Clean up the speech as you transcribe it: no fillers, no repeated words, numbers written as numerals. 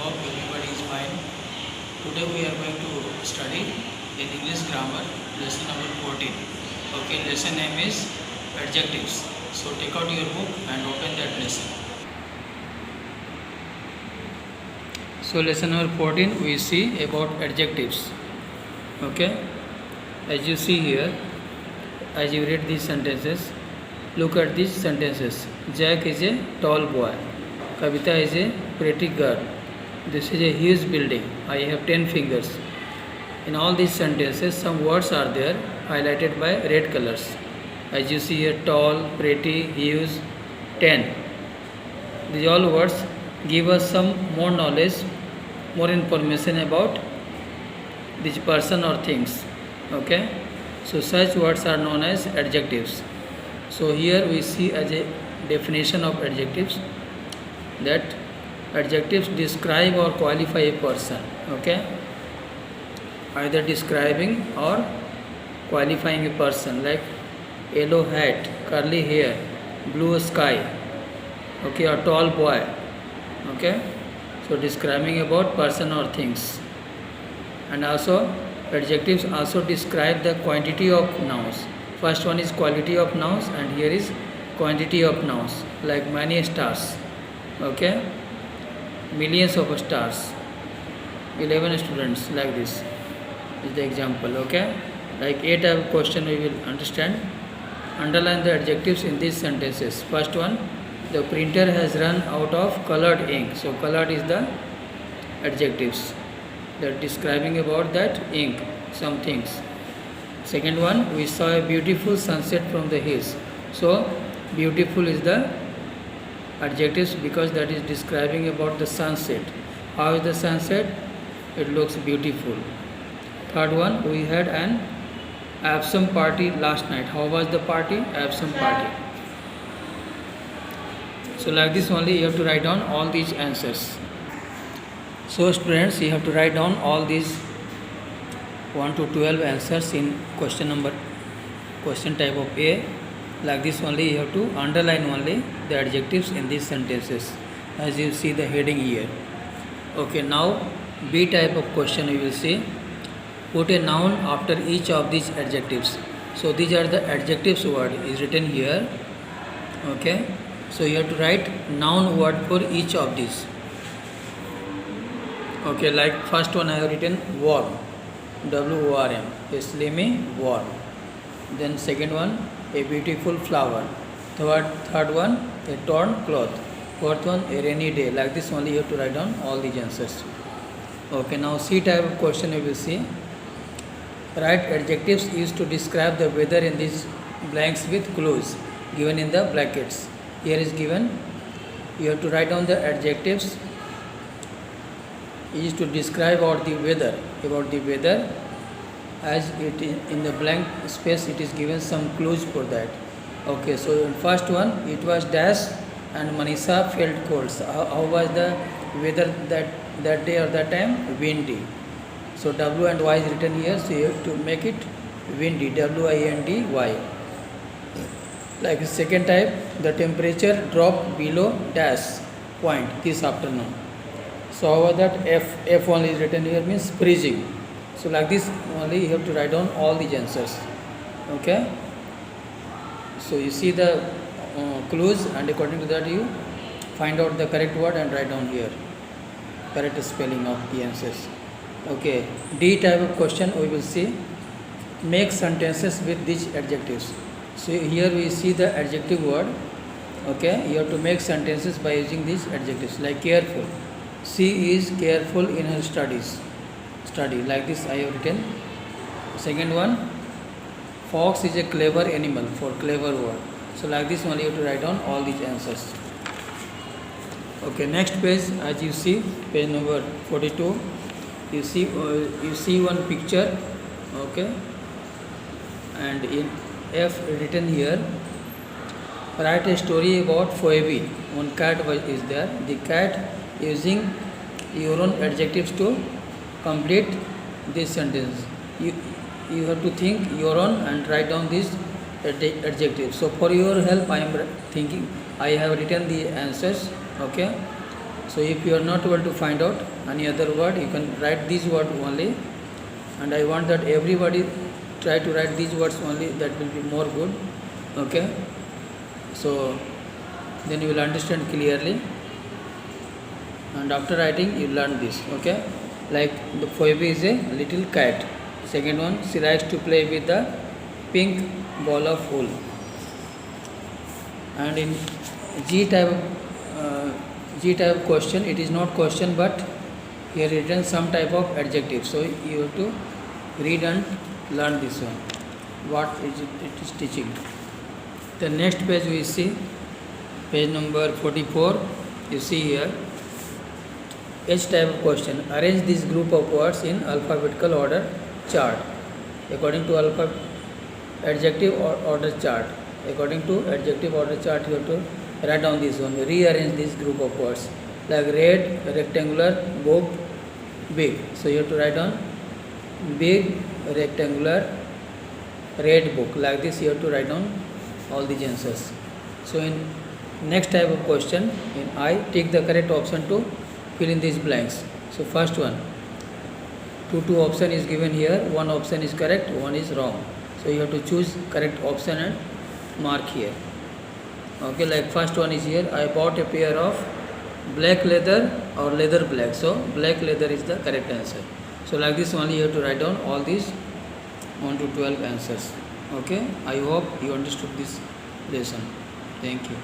hope everybody is fine. Today we are going to study in English grammar lesson number 14. Okay, lesson name is adjectives. So take out your book and open that lesson. So lesson number 14 we see about adjectives. Okay, as you see here, as you read these sentences, look at these sentences. Jack is a tall boy. Kavita is a pretty girl. This is a huge building. I have 10 fingers. In all these sentences, some words are there highlighted by red colors. As you see here, tall, pretty, huge, 10. These all words give us some more knowledge, more information about this person or things. Okay? So such words are known as adjectives. So here we see as a definition of adjectives that adjectives describe or qualify a person. Okay, either describing or qualifying a person, like yellow hat, curly hair, blue sky. Okay, a tall boy. Okay, so describing about person or things. And also adjectives also describe the quantity of nouns. First one is quality of nouns and here is quantity of nouns, like many stars. Okay, millions of stars, 11 students, like this is the example. Okay, like 8 type of question we will understand. Underline the adjectives in these sentences. First one, the printer has run out of colored ink. So colored is the adjectives that describing about that ink, some things. Second one, we saw a beautiful sunset from the hills. So beautiful is the adjectives because that is describing about the sunset. How is the sunset? It looks beautiful. Third one, we had an absent party last night. How was the party? Absent party. So like this only you have to write down all these answers. So students, you have to write down all these 1 to 12 answers in question type of A. Like this only you have to underline only the adjectives in these sentences, as you see the heading here. Okay, now B type of question you will see. Put a noun after each of these adjectives. So these are the adjectives word is written here. Okay, so you have to write noun word for each of these. Okay, like first one I have written warm, W-O-R-M, a slimy warm. Then second one, a beautiful flower. Third one, a torn cloth. Fourth one, a rainy day. Like this only you have to write down all these answers. Okay, now C type of question you will see. Write adjectives used to describe the weather in these blanks with clues given in the brackets. Here is given. You have to write down the adjectives used to describe about the weather, as it in the blank space it is given some clues for that. Okay, so in first one it was dash and Manisha felt cold. So how was the weather that day or that time? Windy. So W and Y is written here, so you have to make it windy, W-I-N-D-Y. Like second type, the temperature dropped below dash point this afternoon. So how was that? F only is written here, means freezing. So like this only you have to write down all these answers. Okay, so you see the clues and according to that you find out the correct word and write down here correct spelling of the answers. Okay, D type of question we will see. Make sentences with these adjectives. So here we see the adjective word. Okay, you have to make sentences by using these adjectives, like careful. She is careful in her study, like this I have written. Second one, fox is a clever animal, for clever word. So like this only you have to write down all these answers. Okay, next page, as you see, page number 42, you see one picture. Okay, and in F written here, write a story about Phoebe. One cat is there. The cat using your own adjectives to complete this sentence. You have to think your own and write down these adjectives. So for your help I am thinking, I have written the answers. Okay, So if you are not able to find out any other word, you can write these words only, and I want that everybody try to write these words only, that will be more good. Okay, so then you will understand clearly, and after writing you learn this. Okay, like the Phoebe is a little cat. Second one, she likes to play with the pink ball of wool. And in G type question, it is not question but here written some type of adjective. So you have to read and learn this one, what is it is teaching. The next page we see, page number 44. You see here, H type of question. Arrange this group of words in alphabetical order chart according to adjective order chart. According to adjective order chart, you have to write down this one. Rearrange this group of words like red, rectangular, book, big. So you have to write down big, rectangular, red book. Like this you have to write down all these answers. So in next type of question, in I, take the correct option to fill in these blanks. So first one, two option is given here. One option is correct, one is wrong. So you have to choose correct option and mark here. Okay, like first one is here, I bought a pair of black leather or leather black. So black leather is the correct answer. So like this only you have to write down all these 1 to 12 answers. Okay, I hope you understood this lesson. Thank you.